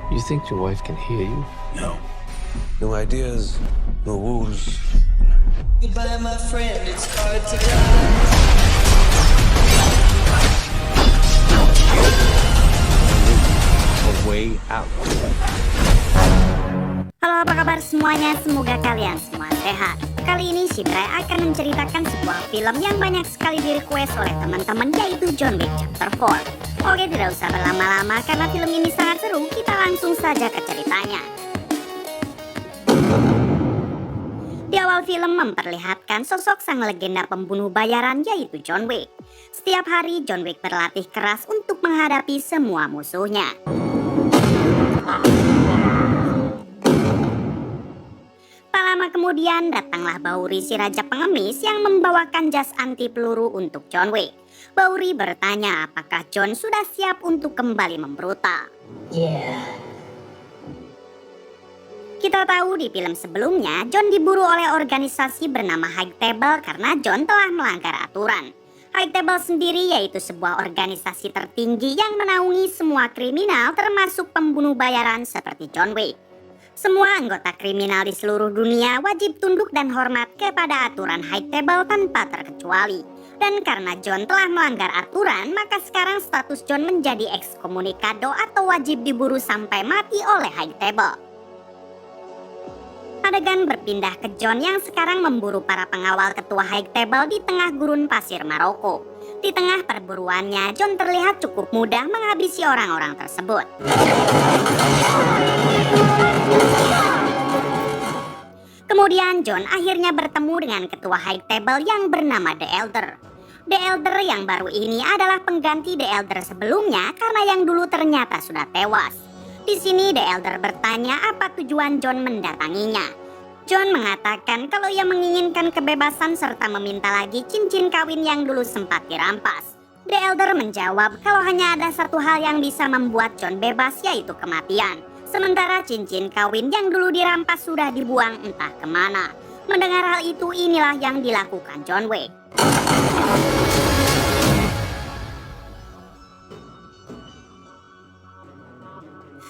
You think your wife can hear you? No. No ideas, no rules. Goodbye, my friend. It's hard to die. A way out. Halo, apa kabar semuanya? Semoga kalian semua sehat. Kali ini si Bray akan menceritakan sebuah film yang banyak sekali di-request oleh teman-teman, yaitu John Wick Chapter 4. Oke, tidak usah berlama-lama karena film ini sangat seru, kita langsung saja ke ceritanya. Di awal film memperlihatkan sosok sang legenda pembunuh bayaran, yaitu John Wick. Setiap hari John Wick berlatih keras untuk menghadapi semua musuhnya. Tak lama kemudian datanglah Bauri, si raja pengemis yang membawakan jas anti peluru untuk John Wick. Bauri bertanya apakah John sudah siap untuk kembali membrutal. Kita tahu di film sebelumnya John diburu oleh organisasi bernama High Table karena John telah melanggar aturan. High Table sendiri yaitu sebuah organisasi tertinggi yang menaungi semua kriminal termasuk pembunuh bayaran seperti John Wick. Semua anggota kriminal di seluruh dunia wajib tunduk dan hormat kepada aturan High Table tanpa terkecuali. Dan karena John telah melanggar aturan, maka sekarang status John menjadi ekskomunikado atau wajib diburu sampai mati oleh High Table. Adegan berpindah ke John yang sekarang memburu para pengawal ketua High Table di tengah gurun pasir Maroko. Di tengah perburuannya, John terlihat cukup mudah menghabisi orang-orang tersebut. Kemudian John akhirnya bertemu dengan ketua High Table yang bernama The Elder. The Elder yang baru ini adalah pengganti The Elder sebelumnya karena yang dulu ternyata sudah tewas. Di sini The Elder bertanya apa tujuan John mendatanginya. John mengatakan kalau ia menginginkan kebebasan serta meminta lagi cincin kawin yang dulu sempat dirampas. The Elder menjawab kalau hanya ada satu hal yang bisa membuat John bebas, yaitu kematian. Sementara cincin kawin yang dulu dirampas sudah dibuang entah kemana. Mendengar hal itu, inilah yang dilakukan John Wick.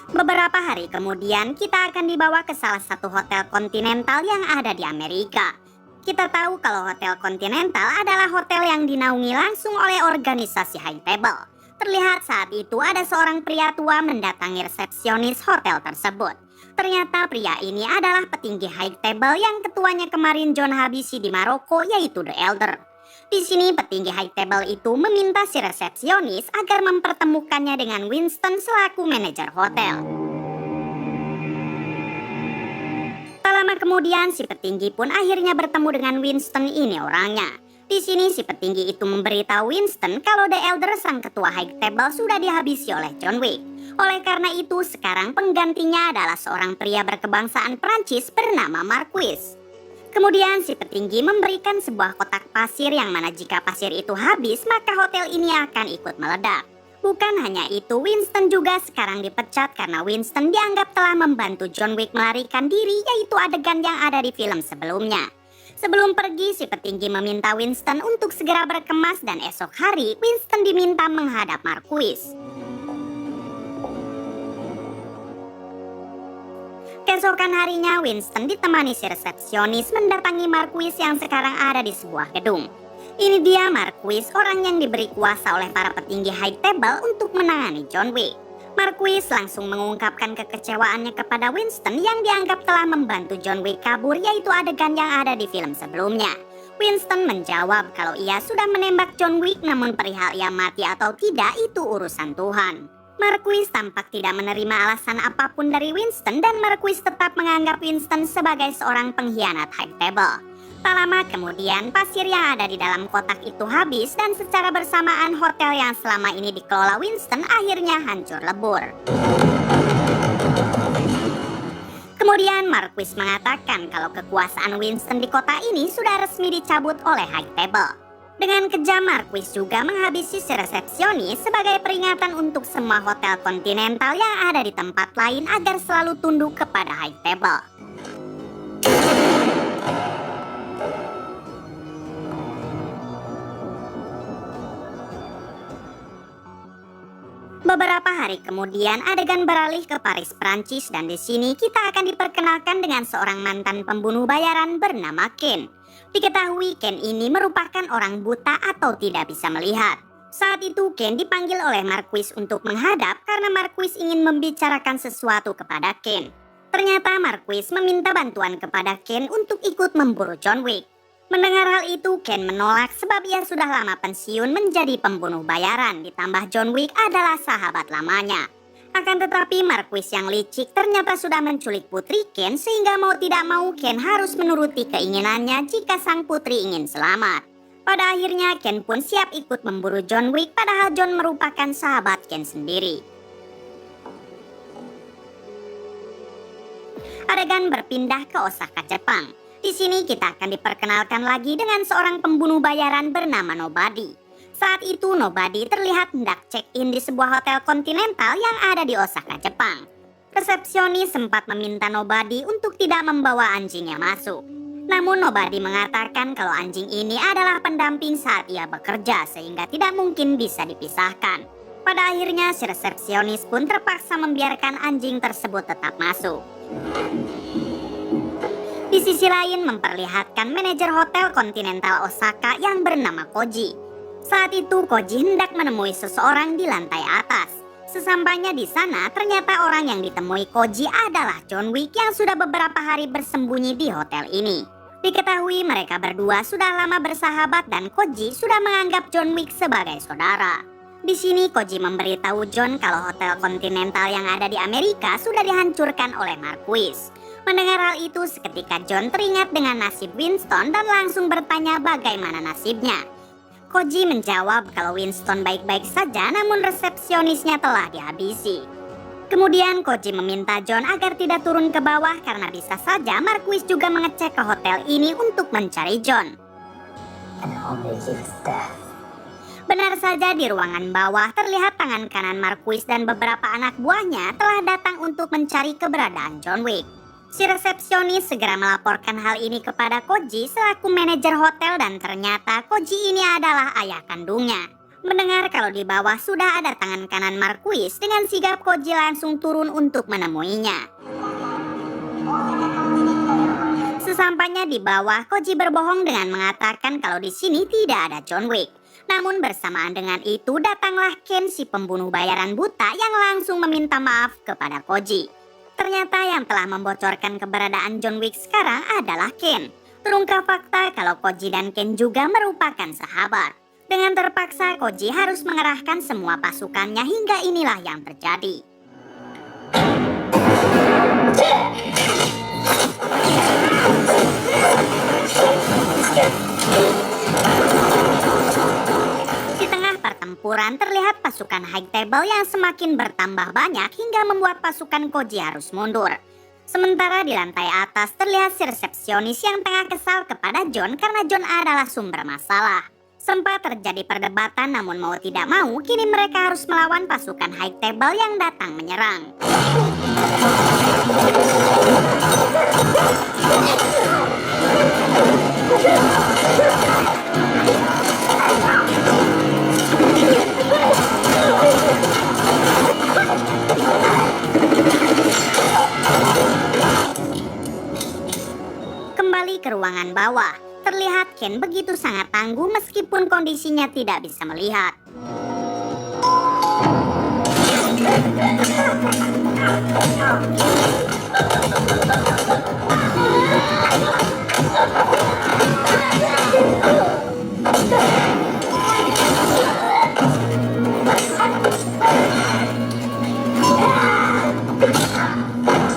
Beberapa hari kemudian kita akan dibawa ke salah satu hotel kontinental yang ada di Amerika. Kita tahu kalau hotel kontinental adalah hotel yang dinaungi langsung oleh organisasi High Table. Terlihat saat itu ada seorang pria tua mendatangi resepsionis hotel tersebut. Ternyata pria ini adalah petinggi High Table yang ketuanya kemarin John habisi di Maroko, yaitu The Elder. Di sini petinggi High Table itu meminta si resepsionis agar mempertemukannya dengan Winston selaku manajer hotel. Tak lama kemudian si petinggi pun akhirnya bertemu dengan Winston, ini orangnya. Di sini si petinggi itu memberitahu Winston kalau The Elder sang ketua High Table sudah dihabisi oleh John Wick. Oleh karena itu sekarang penggantinya adalah seorang pria berkebangsaan Prancis bernama Marquis. Kemudian si petinggi memberikan sebuah kotak pasir yang mana jika pasir itu habis maka hotel ini akan ikut meledak. Bukan hanya itu, Winston juga sekarang dipecat karena Winston dianggap telah membantu John Wick melarikan diri, yaitu adegan yang ada di film sebelumnya. Sebelum pergi, si petinggi meminta Winston untuk segera berkemas dan esok hari Winston diminta menghadap Marquis. Keesokan harinya Winston ditemani si resepsionis mendatangi Marquis yang sekarang ada di sebuah gedung. Ini dia Marquis, orang yang diberi kuasa oleh para petinggi High Table untuk menangani John Wick. Marquis langsung mengungkapkan kekecewaannya kepada Winston yang dianggap telah membantu John Wick kabur, yaitu adegan yang ada di film sebelumnya. Winston menjawab kalau ia sudah menembak John Wick, namun perihal ia mati atau tidak itu urusan Tuhan. Marquis tampak tidak menerima alasan apapun dari Winston dan Marquis tetap menganggap Winston sebagai seorang pengkhianat High Table. Tak lama kemudian pasir yang ada di dalam kotak itu habis dan secara bersamaan hotel yang selama ini dikelola Winston akhirnya hancur lebur. Kemudian Marquis mengatakan kalau kekuasaan Winston di kota ini sudah resmi dicabut oleh High Table. Dengan kejam Marquis juga menghabisi si resepsionis sebagai peringatan untuk semua hotel kontinental yang ada di tempat lain agar selalu tunduk kepada High Table. Beberapa hari kemudian adegan beralih ke Paris, Prancis, dan di sini kita akan diperkenalkan dengan seorang mantan pembunuh bayaran bernama Ken. Diketahui Ken ini merupakan orang buta atau tidak bisa melihat. Saat itu Ken dipanggil oleh Marquis untuk menghadap karena Marquis ingin membicarakan sesuatu kepada Ken. Ternyata Marquis meminta bantuan kepada Ken untuk ikut memburu John Wick. Mendengar hal itu, Ken menolak sebab ia sudah lama pensiun menjadi pembunuh bayaran, ditambah John Wick adalah sahabat lamanya. Akan tetapi Marquis yang licik ternyata sudah menculik putri Ken sehingga mau tidak mau Ken harus menuruti keinginannya jika sang putri ingin selamat. Pada akhirnya Ken pun siap ikut memburu John Wick padahal John merupakan sahabat Ken sendiri. Adegan berpindah ke Osaka, Jepang. Di sini kita akan diperkenalkan lagi dengan seorang pembunuh bayaran bernama Nobody. Saat itu Nobody terlihat hendak check-in di sebuah hotel kontinental yang ada di Osaka, Jepang. Resepsionis sempat meminta Nobody untuk tidak membawa anjingnya masuk. Namun Nobody mengatakan kalau anjing ini adalah pendamping saat ia bekerja sehingga tidak mungkin bisa dipisahkan. Pada akhirnya si resepsionis pun terpaksa membiarkan anjing tersebut tetap masuk. Di sisi lain memperlihatkan manajer hotel kontinental Osaka yang bernama Koji. Saat itu Koji hendak menemui seseorang di lantai atas. Sesampainya di sana ternyata orang yang ditemui Koji adalah John Wick yang sudah beberapa hari bersembunyi di hotel ini. Diketahui mereka berdua sudah lama bersahabat dan Koji sudah menganggap John Wick sebagai saudara. Di sini Koji memberitahu John kalau hotel kontinental yang ada di Amerika sudah dihancurkan oleh Marquis. Mendengar hal itu seketika John teringat dengan nasib Winston dan langsung bertanya bagaimana nasibnya. Koji menjawab kalau Winston baik-baik saja namun resepsionisnya telah dihabisi. Kemudian Koji meminta John agar tidak turun ke bawah karena bisa saja Marquis juga mengecek ke hotel ini untuk mencari John. Benar saja di ruangan bawah terlihat tangan kanan Marquis dan beberapa anak buahnya telah datang untuk mencari keberadaan John Wick. Si resepsionis segera melaporkan hal ini kepada Koji selaku manajer hotel dan ternyata Koji ini adalah ayah kandungnya. Mendengar kalau di bawah sudah ada tangan kanan Marquis, dengan sigap Koji langsung turun untuk menemuinya. Sesampainya di bawah, Koji berbohong dengan mengatakan kalau di sini tidak ada John Wick. Namun bersamaan dengan itu datanglah Ken si pembunuh bayaran buta yang langsung meminta maaf kepada Koji. Ternyata yang telah membocorkan keberadaan John Wick sekarang adalah Ken. Terungkap fakta kalau Koji dan Ken juga merupakan sahabat. Dengan terpaksa Koji harus mengerahkan semua pasukannya hingga inilah yang terjadi. Di tengah pertempuran terlihat pasukan High Table yang semakin bertambah banyak hingga membuat pasukan Koji harus mundur. Sementara di lantai atas terlihat si resepsionis yang tengah kesal kepada John karena John adalah sumber masalah. Sempat terjadi perdebatan namun mau tidak mau kini mereka harus melawan pasukan High Table yang datang menyerang. Kembali ke ruangan bawah, terlihat Ken begitu sangat tangguh meskipun kondisinya tidak bisa melihat.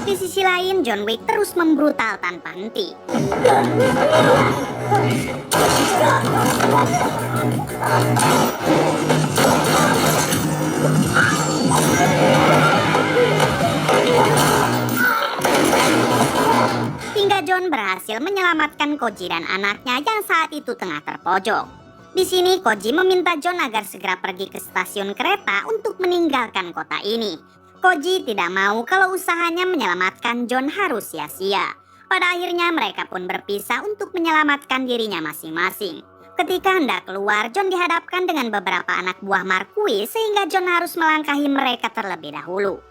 Di sisi lain, John Wick terus membrutal tanpa henti. Hingga John berhasil menyelamatkan Koji dan anaknya yang saat itu tengah terpojok. Di sini Koji meminta John agar segera pergi ke stasiun kereta untuk meninggalkan kota ini. Koji tidak mau kalau usahanya menyelamatkan John harus sia-sia. Pada akhirnya mereka pun berpisah untuk menyelamatkan dirinya masing-masing. Ketika hendak keluar, John dihadapkan dengan beberapa anak buah Marquis sehingga John harus melangkahi mereka terlebih dahulu.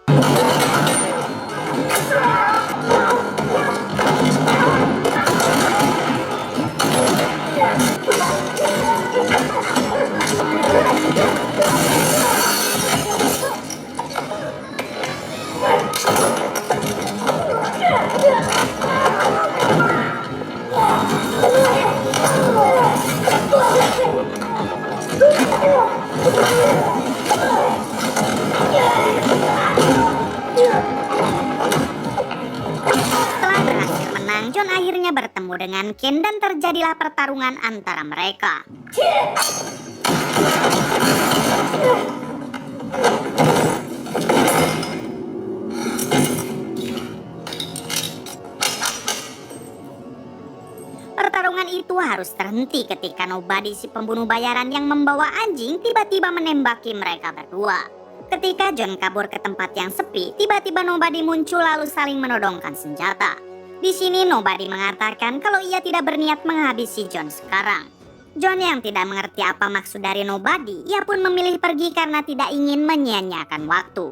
Setelah berhasil menang, John akhirnya bertemu dengan Ken dan terjadilah pertarungan antara mereka. Pertarungan itu harus terhenti ketika Nobody, si pembunuh bayaran yang membawa anjing, tiba-tiba menembaki mereka berdua. Ketika John kabur ke tempat yang sepi, tiba-tiba Nobody muncul lalu saling menodongkan senjata. Di sini Nobody mengatakan kalau ia tidak berniat menghabisi John sekarang. John yang tidak mengerti apa maksud dari Nobody, ia pun memilih pergi karena tidak ingin menyia-nyiakan waktu.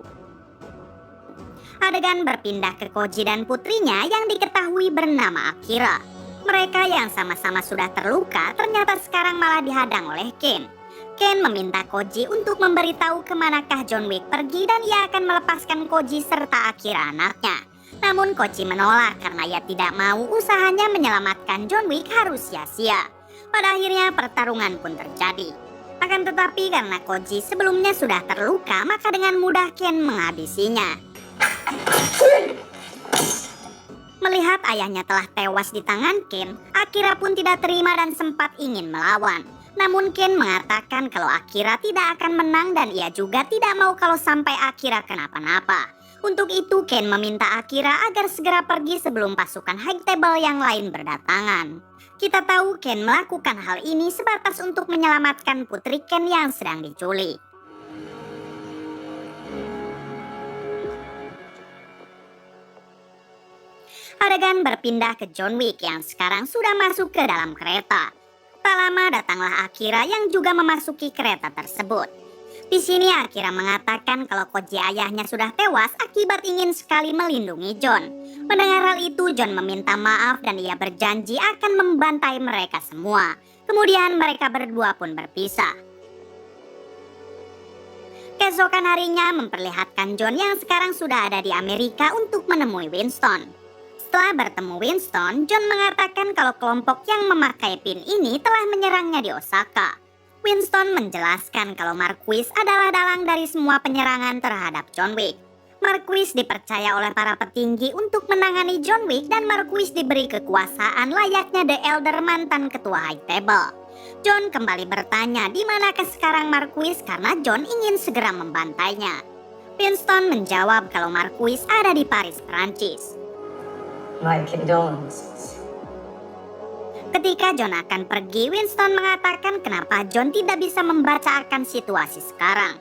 Adegan berpindah ke Koji dan putrinya yang diketahui bernama Akira. Mereka yang sama-sama sudah terluka ternyata sekarang malah dihadang oleh Ken. Ken meminta Koji untuk memberitahu kemanakah John Wick pergi dan ia akan melepaskan Koji serta Akira anaknya. Namun Koji menolak karena ia tidak mau usahanya menyelamatkan John Wick harus sia-sia. Pada akhirnya pertarungan pun terjadi. Akan tetapi karena Koji sebelumnya sudah terluka, maka dengan mudah Ken menghabisinya. Melihat ayahnya telah tewas di tangan Ken, Akira pun tidak terima dan sempat ingin melawan. Namun Ken mengatakan kalau Akira tidak akan menang dan ia juga tidak mau kalau sampai Akira kenapa-napa. Untuk itu Ken meminta Akira agar segera pergi sebelum pasukan High Table yang lain berdatangan. Kita tahu Ken melakukan hal ini sebatas untuk menyelamatkan putri Ken yang sedang diculik. Adegan berpindah ke John Wick yang sekarang sudah masuk ke dalam kereta. Tak lama datanglah Akira yang juga memasuki kereta tersebut. Di sini Akira mengatakan kalau Koji ayahnya sudah tewas akibat ingin sekali melindungi John. Mendengar hal itu, John meminta maaf dan ia berjanji akan membantai mereka semua. Kemudian mereka berdua pun berpisah. Keesokan harinya memperlihatkan John yang sekarang sudah ada di Amerika untuk menemui Winston. Setelah bertemu Winston, John mengatakan kalau kelompok yang memakai pin ini telah menyerangnya di Osaka. Winston menjelaskan kalau Marquis adalah dalang dari semua penyerangan terhadap John Wick. Marquis dipercaya oleh para petinggi untuk menangani John Wick dan Marquis diberi kekuasaan layaknya The Elder, mantan ketua High Table. John kembali bertanya di manakah sekarang Marquis karena John ingin segera membantainya. Winston menjawab kalau Marquis ada di Paris, Prancis. My condolences. Ketika John akan pergi, Winston mengatakan kenapa John tidak bisa membaca akan situasi sekarang.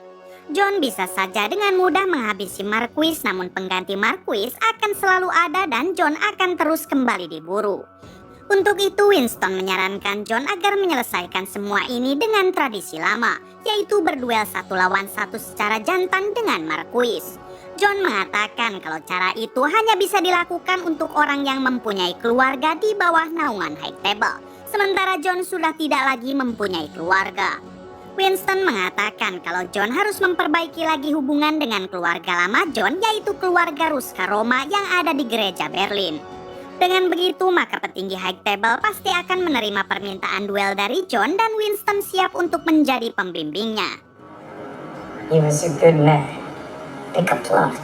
John bisa saja dengan mudah menghabisi Marquis, namun pengganti Marquis akan selalu ada dan John akan terus kembali diburu. Untuk itu Winston menyarankan John agar menyelesaikan semua ini dengan tradisi lama, yaitu berduel 1 lawan 1 secara jantan dengan Marquis. John mengatakan kalau cara itu hanya bisa dilakukan untuk orang yang mempunyai keluarga di bawah naungan High Table, sementara John sudah tidak lagi mempunyai keluarga. Winston mengatakan kalau John harus memperbaiki lagi hubungan dengan keluarga lama John, yaitu keluarga Ruska Roma yang ada di gereja Berlin. Dengan begitu maka petinggi High Table pasti akan menerima permintaan duel dari John dan Winston siap untuk menjadi pembimbingnya. He was a good man. Pick up love.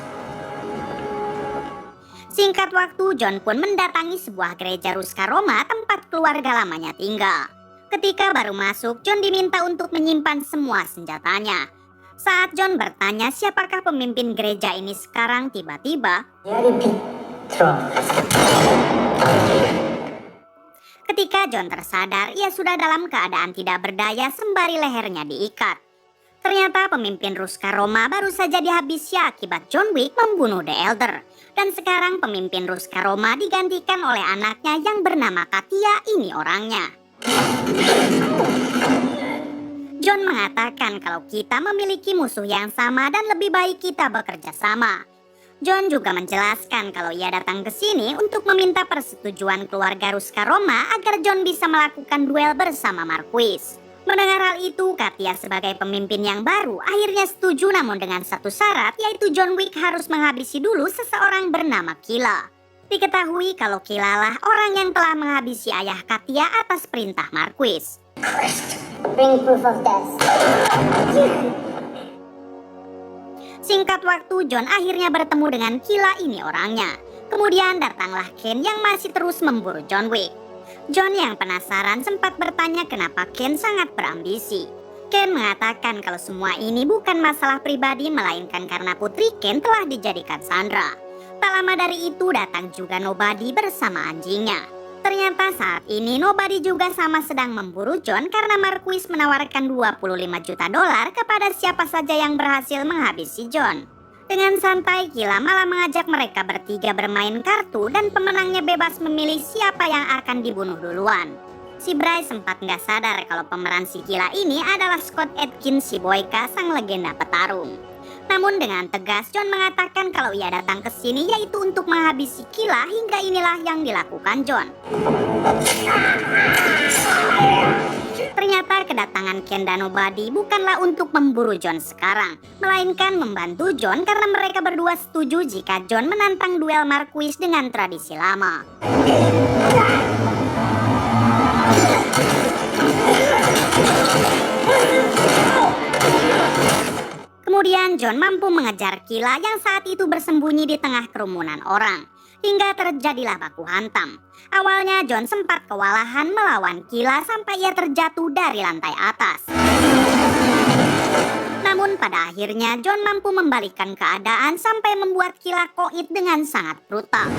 Singkat waktu, John pun mendatangi sebuah gereja Ruska Roma tempat keluarga lamanya tinggal. Ketika baru masuk, John diminta untuk menyimpan semua senjatanya. Saat John bertanya siapakah pemimpin gereja ini sekarang, tiba-tiba ketika John tersadar, ia sudah dalam keadaan tidak berdaya sembari lehernya diikat. Ternyata pemimpin Ruska Roma baru saja dihabisi akibat John Wick membunuh The Elder. Dan sekarang pemimpin Ruska Roma digantikan oleh anaknya yang bernama Katia, ini orangnya. John mengatakan kalau kita memiliki musuh yang sama dan lebih baik kita bekerja sama. John juga menjelaskan kalau ia datang ke sini untuk meminta persetujuan keluarga Ruscaroma agar John bisa melakukan duel bersama Marquis. Mendengar hal itu, Katia sebagai pemimpin yang baru akhirnya setuju, namun dengan satu syarat, yaitu John Wick harus menghabisi dulu seseorang bernama Killa. Diketahui kalau Killa lah orang yang telah menghabisi ayah Katia atas perintah Marquis. Bring proof of death. Singkat waktu, John akhirnya bertemu dengan Killa ini orangnya. Kemudian datanglah Ken yang masih terus memburu John Wick. John yang penasaran sempat bertanya kenapa Ken sangat berambisi. Ken mengatakan kalau semua ini bukan masalah pribadi, melainkan karena putri Ken telah dijadikan sandera. Tak lama dari itu datang juga Nobody bersama anjingnya. Ternyata saat ini Nobody juga sama sedang memburu John karena Marquis menawarkan 25 juta dolar kepada siapa saja yang berhasil menghabisi John. Dengan santai, Killa malah mengajak mereka bertiga bermain kartu dan pemenangnya bebas memilih siapa yang akan dibunuh duluan. Si Bryce sempat nggak sadar kalau pemeran si Killa ini adalah Scott Adkins si Boyka, sang legenda petarung. Namun dengan tegas John mengatakan kalau ia datang ke sini yaitu untuk menghabisi Killa, hingga inilah yang dilakukan John. Ternyata kedatangan Ken dan Nobody bukanlah untuk memburu John sekarang, melainkan membantu John karena mereka berdua setuju jika John menantang duel Marquis dengan tradisi lama. Kemudian John mampu mengejar Killa yang saat itu bersembunyi di tengah kerumunan orang, hingga terjadilah baku hantam. Awalnya John sempat kewalahan melawan Killa sampai ia terjatuh dari lantai atas. Namun pada akhirnya John mampu membalikkan keadaan sampai membuat Killa koit dengan sangat brutal.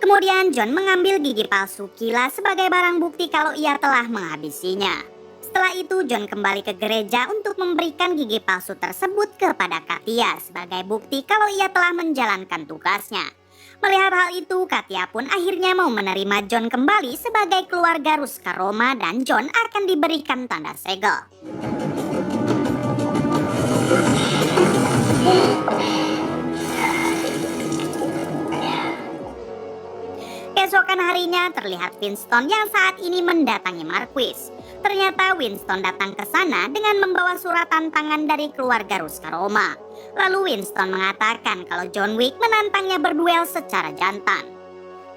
Kemudian John mengambil gigi palsu Killa sebagai barang bukti kalau ia telah menghabisinya. Setelah itu John kembali ke gereja untuk memberikan gigi palsu tersebut kepada Katia sebagai bukti kalau ia telah menjalankan tugasnya. Melihat hal itu, Katia pun akhirnya mau menerima John kembali sebagai keluarga Ruscaroma dan John akan diberikan tanda segel. Keesokan harinya terlihat Winston yang saat ini mendatangi Marquis. Ternyata Winston datang ke sana dengan membawa surat tantangan dari keluarga Ruscaroma. Lalu Winston mengatakan kalau John Wick menantangnya berduel secara jantan.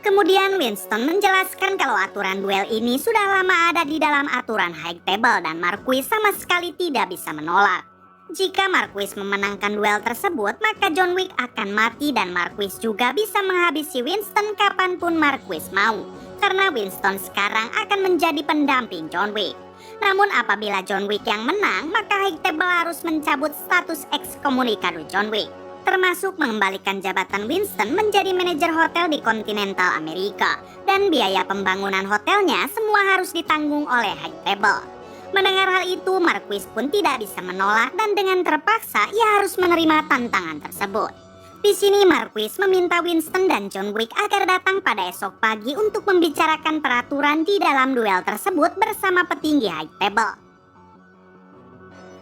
Kemudian Winston menjelaskan kalau aturan duel ini sudah lama ada di dalam aturan High Table dan Marquis sama sekali tidak bisa menolak. Jika Marquis memenangkan duel tersebut, maka John Wick akan mati dan Marquis juga bisa menghabisi Winston kapanpun Marquis mau. Karena Winston sekarang akan menjadi pendamping John Wick. Namun apabila John Wick yang menang, maka High Table harus mencabut status ekskomunikado John Wick, termasuk mengembalikan jabatan Winston menjadi manajer hotel di kontinental Amerika. Dan biaya pembangunan hotelnya semua harus ditanggung oleh High Table. Mendengar hal itu, Marquis pun tidak bisa menolak dan dengan terpaksa ia harus menerima tantangan tersebut. Di sini Marquis meminta Winston dan John Wick agar datang pada esok pagi untuk membicarakan peraturan di dalam duel tersebut bersama petinggi High Table.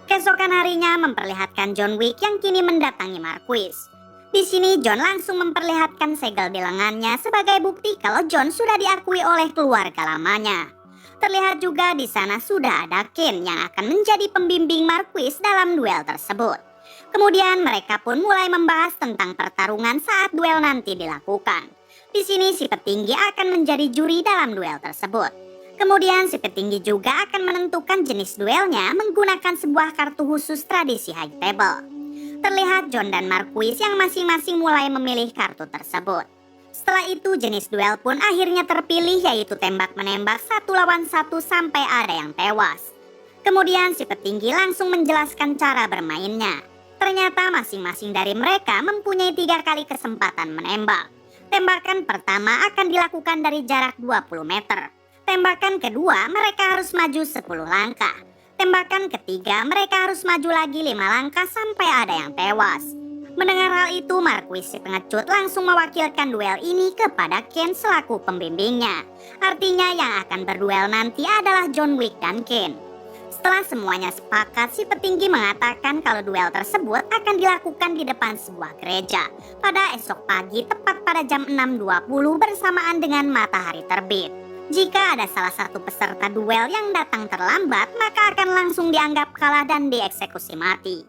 Keesokan harinya memperlihatkan John Wick yang kini mendatangi Marquis. Di sini John langsung memperlihatkan segel di lengannya sebagai bukti kalau John sudah diakui oleh keluarga lamanya. Terlihat juga di sana sudah ada Ken yang akan menjadi pembimbing Marquis dalam duel tersebut. Kemudian mereka pun mulai membahas tentang pertarungan saat duel nanti dilakukan. Di sini si petinggi akan menjadi juri dalam duel tersebut. Kemudian si petinggi juga akan menentukan jenis duelnya menggunakan sebuah kartu khusus tradisi High Table. Terlihat John dan Marquis yang masing-masing mulai memilih kartu tersebut. Setelah itu jenis duel pun akhirnya terpilih, yaitu tembak-menembak 1 lawan 1 sampai ada yang tewas. Kemudian si petinggi langsung menjelaskan cara bermainnya. Ternyata masing-masing dari mereka mempunyai 3 kali kesempatan menembak. Tembakan pertama akan dilakukan dari jarak 20 meter. Tembakan kedua mereka harus maju 10 langkah. Tembakan ketiga mereka harus maju lagi 5 langkah sampai ada yang tewas. Mendengar hal itu, Marquis si pengecut langsung mewakilkan duel ini kepada Ken selaku pembimbingnya. Artinya yang akan berduel nanti adalah John Wick dan Ken. Setelah semuanya sepakat, si petinggi mengatakan kalau duel tersebut akan dilakukan di depan sebuah gereja pada esok pagi tepat pada jam 6.20 bersamaan dengan matahari terbit. Jika ada salah satu peserta duel yang datang terlambat, maka akan langsung dianggap kalah dan dieksekusi mati.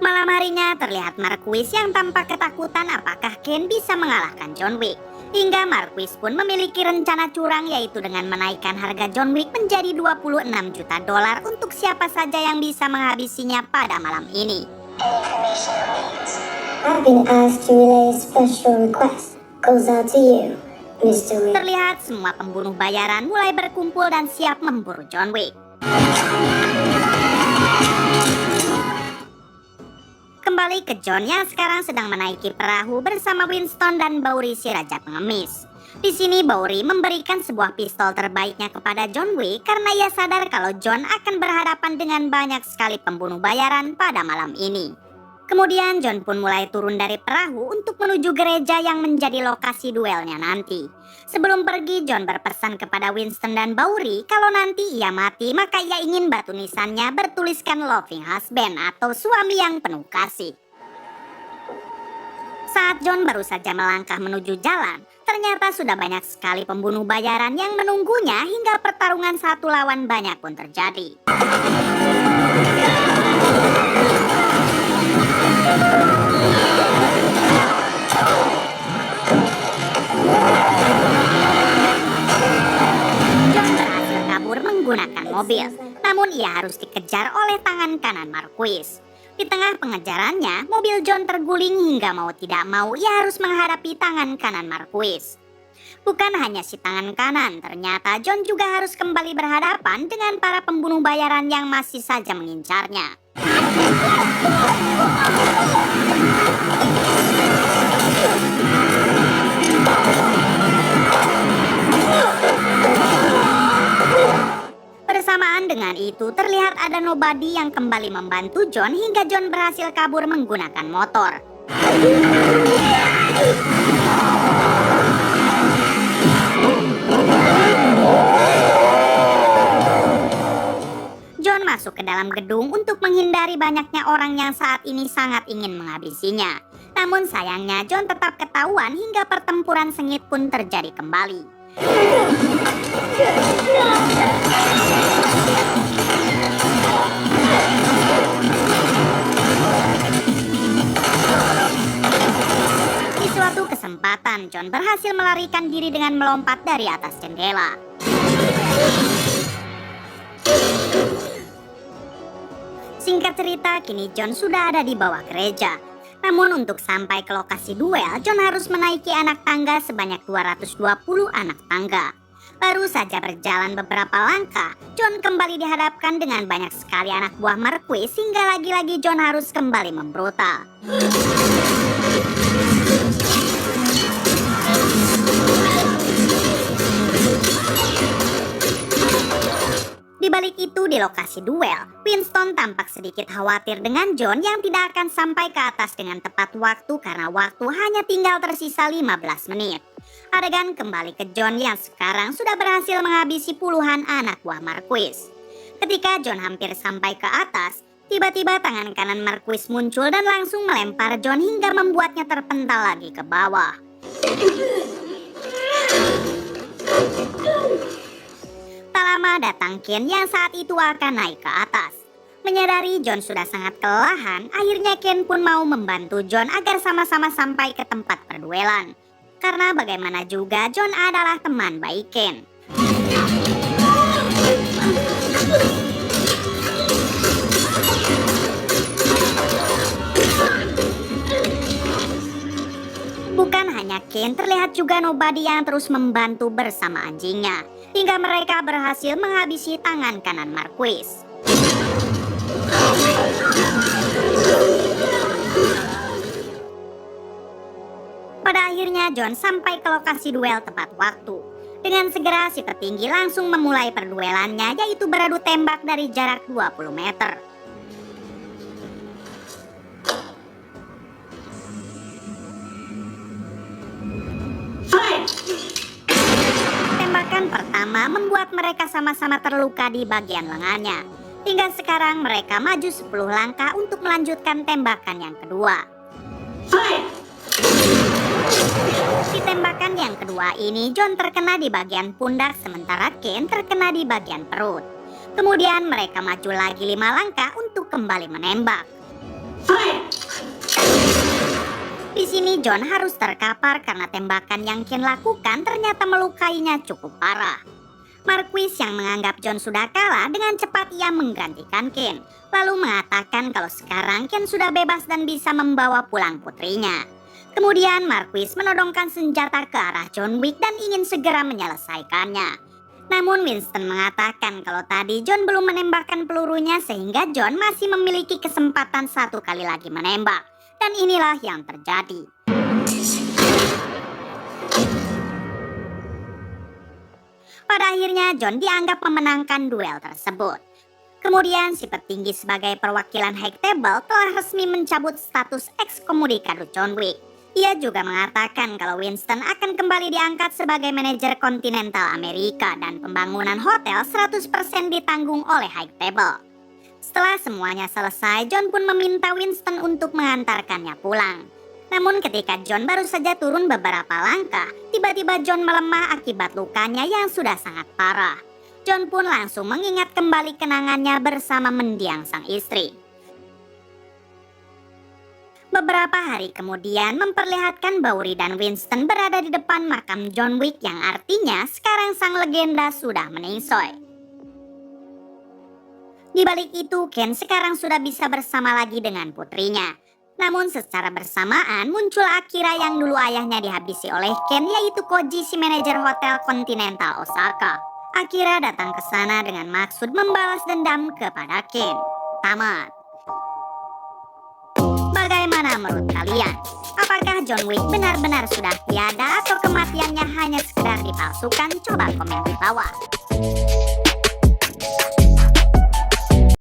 Malam harinya terlihat Marquis yang tampak ketakutan apakah Ken bisa mengalahkan John Wick. Hingga Marquis pun memiliki rencana curang, yaitu dengan menaikkan harga John Wick menjadi 26 juta dolar untuk siapa saja yang bisa menghabisinya pada malam ini. I've been asked to relay a special request. Goes out to you, Mr. Wick. Terlihat semua pembunuh bayaran mulai berkumpul dan siap memburu John Wick. Kembali ke John yang sekarang sedang menaiki perahu bersama Winston dan Bowery si raja pengemis. Di sini Bowery memberikan sebuah pistol terbaiknya kepada John Wick karena ia sadar kalau John akan berhadapan dengan banyak sekali pembunuh bayaran pada malam ini. Kemudian John pun mulai turun dari perahu untuk menuju gereja yang menjadi lokasi duelnya nanti. Sebelum pergi, John berpesan kepada Winston dan Bowery kalau nanti ia mati maka ia ingin batu nisannya bertuliskan loving husband atau suami yang penuh kasih. Saat John baru saja melangkah menuju jalan, ternyata sudah banyak sekali pembunuh bayaran yang menunggunya hingga pertarungan satu lawan banyak pun terjadi. John berhasil kabur menggunakan mobil, namun ia harus dikejar oleh tangan kanan Marquis. Di tengah pengejarannya, mobil John terguling hingga mau tidak mau ia harus menghadapi tangan kanan Marquis. Bukan hanya si tangan kanan, ternyata John juga harus kembali berhadapan dengan para pembunuh bayaran yang masih saja mengincarnya. Bersamaan dengan itu, terlihat ada nobody yang kembali membantu John hingga John berhasil kabur menggunakan motor. John masuk ke dalam gedung untuk menghindari banyaknya orang yang saat ini sangat ingin menghabisinya. Namun sayangnya John tetap ketahuan hingga pertempuran sengit pun terjadi kembali. Di suatu kesempatan, John berhasil melarikan diri dengan melompat dari atas jendela. Singkat cerita, kini John sudah ada di bawah gereja. Namun untuk sampai ke lokasi duel, John harus menaiki anak tangga sebanyak 220 anak tangga. Baru saja berjalan beberapa langkah, John kembali dihadapkan dengan banyak sekali anak buah Marquis hingga lagi-lagi John harus kembali membrutal. Di balik itu, di lokasi duel, Winston tampak sedikit khawatir dengan John yang tidak akan sampai ke atas dengan tepat waktu karena waktu hanya tinggal tersisa 15 menit. Adegan kembali ke John yang sekarang sudah berhasil menghabisi puluhan anak buah Marquis. Ketika John hampir sampai ke atas, tiba-tiba tangan kanan Marquis muncul dan langsung melempar John hingga membuatnya terpental lagi ke bawah. Tak lama datang Ken yang saat itu akan naik ke atas. Menyadari John sudah sangat kelelahan, akhirnya Ken pun mau membantu John agar sama-sama sampai ke tempat perduelan. Karena bagaimana juga John adalah teman baik Ken. Bukan hanya Ken, terlihat juga nobody yang terus membantu bersama anjingnya. Hingga mereka berhasil menghabisi tangan kanan Marquis. Pada akhirnya John sampai ke lokasi duel tepat waktu. Dengan segera si petinggi langsung memulai perduelannya, yaitu beradu tembak dari jarak 20 meter. Tembakan pertama membuat mereka sama-sama terluka di bagian lengannya. Hingga sekarang mereka maju 10 langkah untuk melanjutkan tembakan yang kedua. Di tembakan yang kedua ini, John terkena di bagian pundak sementara Ken terkena di bagian perut. Kemudian mereka maju lagi 5 langkah untuk kembali menembak. Di sini John harus terkapar karena tembakan yang Ken lakukan ternyata melukainya cukup parah. Marquis yang menganggap John sudah kalah dengan cepat ia menggantikan Ken, lalu mengatakan kalau sekarang Ken sudah bebas dan bisa membawa pulang putrinya. Kemudian Marquis menodongkan senjata ke arah John Wick dan ingin segera menyelesaikannya. Namun Winston mengatakan kalau tadi John belum menembakkan pelurunya sehingga John masih memiliki kesempatan 1 kali lagi menembak. Dan inilah yang terjadi. Pada akhirnya John dianggap memenangkan duel tersebut. Kemudian si petinggi sebagai perwakilan High Table telah resmi mencabut status ekskomunikado John Wick. Ia juga mengatakan kalau Winston akan kembali diangkat sebagai manajer kontinental Amerika dan pembangunan hotel 100% ditanggung oleh High Table. Setelah semuanya selesai, John pun meminta Winston untuk mengantarkannya pulang. Namun ketika John baru saja turun beberapa langkah, tiba-tiba John melemah akibat lukanya yang sudah sangat parah. John pun langsung mengingat kembali kenangannya bersama mendiang sang istri. Beberapa hari kemudian memperlihatkan Bowery dan Winston berada di depan makam John Wick yang artinya sekarang sang legenda sudah meningsoi. Di balik itu, Ken sekarang sudah bisa bersama lagi dengan putrinya. Namun secara bersamaan muncul Akira yang dulu ayahnya dihabisi oleh Ken, yaitu Koji si manajer hotel Continental Osaka. Akira datang ke sana dengan maksud membalas dendam kepada Ken. Tamat. Bagaimana menurut kalian? Apakah John Wick benar-benar sudah tiada atau kematiannya hanya sekedar dipalsukan? Coba komen di bawah.